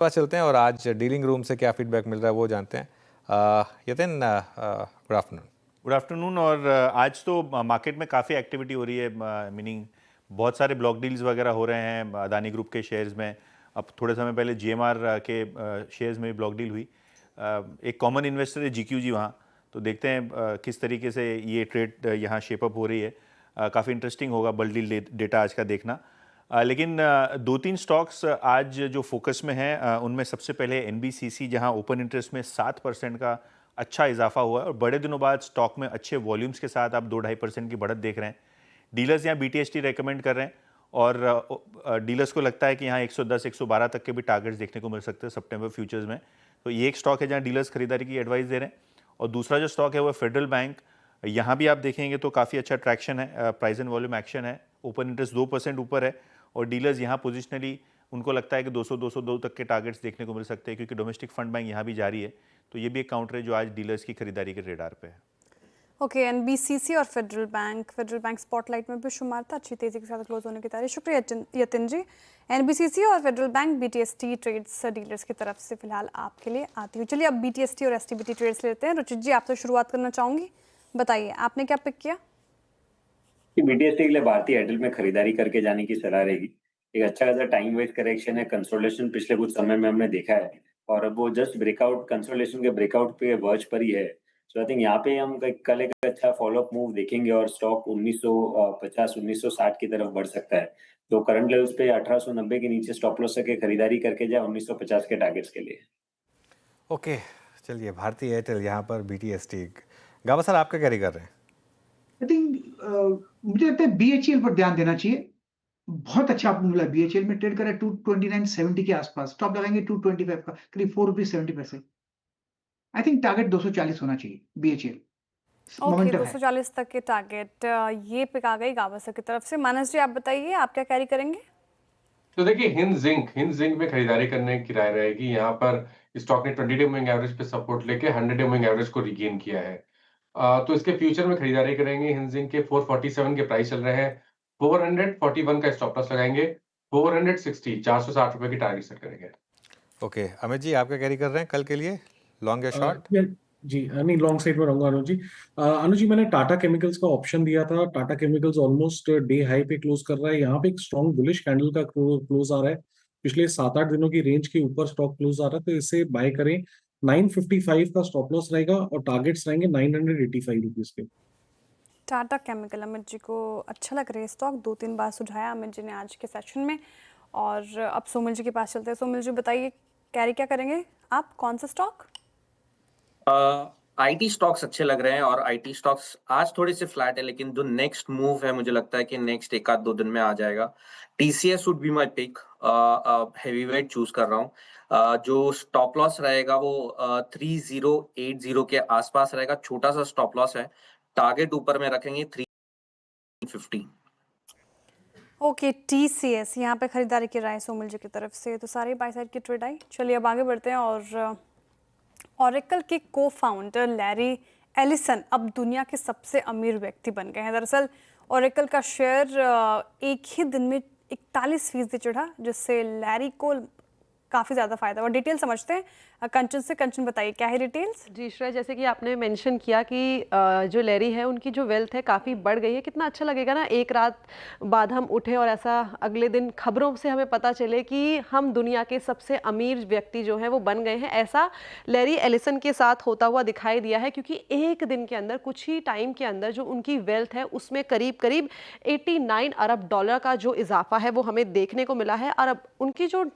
पास चलते हैं और आज डीलिंग रूम से क्या फीडबैक मिल रहा है वो जानते हैं। Yatin, good afternoon. Good afternoon. और आज तो मार्केट में काफ़ी एक्टिविटी हो रही है, मीनिंग बहुत सारे ब्लॉक डील्स वगैरह हो रहे हैं अदानी ग्रुप के शेयर्स में। अब थोड़े समय पहले जीएमआर के शेयर्स में ब्लॉक डील हुई। एक कॉमन इन्वेस्टर है जीक्यूजी वहाँ, तो देखते हैं किस तरीके से ये ट्रेड यहाँ शेपअप हो रही है। काफ़ी इंटरेस्टिंग होगा बल्क डील डेटा आज का देखना। लेकिन दो तीन स्टॉक्स आज जो फोकस में हैं उनमें सबसे पहले एनबीसीसी, जहां ओपन इंटरेस्ट में 7% का अच्छा इजाफा हुआ है और बड़े दिनों बाद स्टॉक में अच्छे वॉल्यूम्स के साथ आप 2-2.5% की बढ़त देख रहे हैं। डीलर्स यहाँ बीटीएसटी रेकमेंड कर रहे हैं और डीलर्स को लगता है कि यहाँ 110-112 तक के भी टारगेट्स देखने को मिल सकते हैं सितंबर फ्यूचर्स में। तो ये एक स्टॉक है जहाँ डीलर्स खरीदारी की एडवाइस दे रहे हैं। और दूसरा जो स्टॉक है वो फेडरल बैंक। यहाँ भी आप देखेंगे तो काफ़ी अच्छा ट्रैक्शन है, प्राइस एंड वॉल्यूम एक्शन है, ओपन इंटरेस्ट 2% ऊपर है और डीलर्स यहाँ पोजिशनली उनको लगता है कि 200-202 तक के टारगेट्स देखने को मिल सकते हैं क्योंकि डोमेस्टिक फंड बैंक यहाँ भी जारी है। तो ये भी एक काउंटर है जो आज डीलर्स की खरीदारी के रेडार पे है। ओके, एनबीसीसी और फेडरल बैंक स्पॉटलाइट में भी शुमार था, अच्छी तेजी के साथ क्लोज होने की तारीफ। शुक्रिया यतिन जी। एनबीसीसी और Federal Bank BTST trades dealers की तरफ से फिलहाल आपके लिए आती हुई। चलिए अब बीटीएसटी और एसटीबीटी ट्रेड्स लेते हैं। रुचित जी, आपसे शुरुआत करना चाहूंगी, बताइए आपने क्या पिक किया? बीटीएसटी के लिए भारतीय एयरटेल में खरीदारी करके जाने की सलाह रहेगी। एक अच्छा खासा टाइम वाइज करेक्शन है, कंसोलिडेशन पिछले कुछ समय में हमने देखा है और अब वो जस्ट ब्रेकआउट, कंसोलिडेशन के ब्रेकआउट पे वर्ज पर ही है। सो आई थिंक यहाँ पे हम कल एक अच्छा फॉलोअप मूव देखेंगे और स्टॉक 1950-1960 की तरफ बढ़ सकता है। तो करंट लेवल्स पे 1890 के नीचे स्टॉप लॉस के खरीदारी करके जाए 1950 के टारगेट्स के लिए। ओके, चलिए भारतीय एयरटेल यहाँ पर बीटीएसटी। गावा सर, आप क्या कैरी कर रहे हैं? आई थिंक मुझे लगता है बीएचईएल पर ध्यान देना चाहिए। बहुत अच्छा आपको मिला, बीएचईएल में ट्रेड करा 229.70 के आसपास, स्टॉप लगाएंगे 225 का, करीब 4 रुपीज 70 पैसे। आई थिंक टारगेट 240 होना चाहिए बीएचईएल। ओके, 240 तक के टारगेट ये पिक आ गई गावा सर की तरफ से। मानस जी, आप बताइए आप क्या कैरी करेंगे? तो देखिए हिंद जिंक में खरीदारी करने की राय रहेगी। यहाँ पर स्टॉक ने 20 डे मूविंग एवरेज पे सपोर्ट लेके 100 डे मूविंग एवरेज को रिगेन किया है। तो इसके फ्यूचर में खरीदारी करेंगे। हिंद जिंक के 447 के प्राइस चल रहे हैं, 441 का स्टॉप लॉस लगाएंगे, 460 460 रुपए की टारगेट सेट करेंगे। ओके, अमित जी, आप क्या कैरी कर रहे हैं कल के लिए, लॉन्ग या शॉर्ट? जी नहीं, लॉन्ग साइड में रहूंगा अनुज जी। अनुज जी, मैंने टाटा केमिकल्स का ऑप्शन दिया था। Tata chemicals almost day high पे क्लोज कर रहा है। यहाँ पे एक स्ट्रॉन्ग बुलिश कैंडल का क्लोज आ रहा है। पिछले 7-8 दिनों की रेंज के ऊपर स्टॉक क्लोज आ रहा है, तो इसे बाय करें। 955 का स्टॉप लॉस रहेगा और टारगेट्स रहेंगे 985 रुपीज के। टाटा केमिकल अमित जी को अच्छा लग रहा है स्टॉक, 2-3 बार सुझाया अमित जी ने आज के सेशन में। और अब सोमिल जी के पास चलते हैं। सोमिल जी, बताइए कैरी क्या करेंगे आप, कौन सा स्टॉक? आईटी स्टॉक्स अच्छे लग रहे हैं और आईटी स्टॉक्स आज थोड़े से फ्लैट है, लेकिन जो नेक्स्ट मूव है मुझे लगता है कि नेक्स्ट 1-2 दिन में आ जाएगा। TCS would be my pick, heavyweight choose कर रहा हूँ। जो स्टॉप लॉस रहेगा वो 3080 के आसपास रहेगा, छोटा सा स्टॉप लॉस है। टारगेट ऊपर में रखेंगे 350। ओके, टीसीएस यहाँ पे खरीदारी की राय सोमिल जी की तरफ से। तो सारी बाय साइड की ट्रेड आई। चलिए अब आगे बढ़ते हैं और ऑरेकल के को फाउंडर लैरी एलिसन अब दुनिया के सबसे अमीर व्यक्ति बन गए हैं। दरअसल ऑरेकल का शेयर एक ही दिन में 41% चढ़ा, जिससे लैरी को काफ़ी ज़्यादा फायदा। और डिटेल समझते हैं कंचन से। कंचन, बताइए क्या है डिटेल्स? जी श्रेया, जैसे कि आपने मेंशन किया कि जो लैरी है उनकी जो वेल्थ है काफ़ी बढ़ गई है। कितना अच्छा लगेगा ना, एक रात बाद हम उठे और ऐसा अगले दिन खबरों से हमें पता चले कि हम दुनिया के सबसे अमीर व्यक्ति जो हैं वो बन गए हैं। ऐसा लैरी एलिसन के साथ होता हुआ दिखाई दिया है, क्योंकि एक दिन के अंदर, कुछ ही टाइम के अंदर जो उनकी वेल्थ है उसमें करीब करीब $89 अरब का जो इजाफा है वो हमें देखने को मिला है। और अब उनकी जो